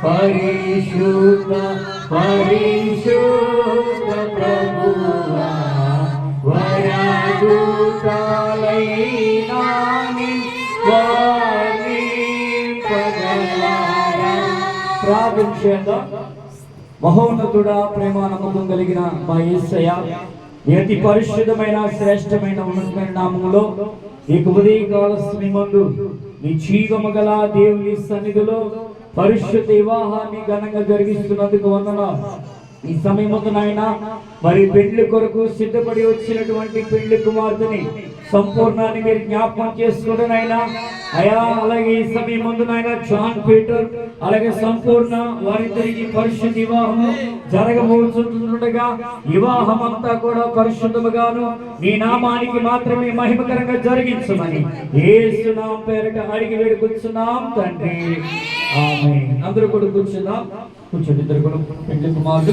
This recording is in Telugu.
పరిశుద్ధ పరిశుద్ధ ప్రభువా వరదూతలైనా ప్రార్థన చేద్దాం. మహోన్నతుడా, ప్రేమ నమ్మకం కలిగిన మా యేసయ్య, అతి పరిశుద్ధమైన శ్రేష్టమైన ఉన్నతమైన నామములో నీకు ఉదయకాల సమయమందు నీ జీవము గల దేవుని సన్నిధిలో పరిశుద్ధ వివాహాన్ని ఘనంగా జరిగిస్తున్నందుకు వందనాలు. ఈ సమయమందు నాయన మరి పెళ్లి కొరకు సిద్ధపడి వచ్చినటువంటి పెళ్లి కుమార్తెని సంపూర్ణాన్ని మీరు జ్ఞాపకం చేసుకోండి నాయన. అయా, అలాగే ఈ సమయం ముందు నాయన జాన్ పీటర్ అలాగే సంపూర్ణ వారిద్దరికి పరిశుద్ధ వివాహము జరగబోతుండగా వివాహం అంతా కూడా పరిశుద్ధముగాను నీ నామానికి మాత్రమే మహిమకరంగా జరిగించమని యేసు నామం పేరిట అడిగి వేడుకొచ్చున్నాం తండ్రి, ఆమేన్. అందరూ కూడా కూర్చుందాం. కూర్చోండి. ఇద్దరు కూడా పెళ్లి కుమారుడు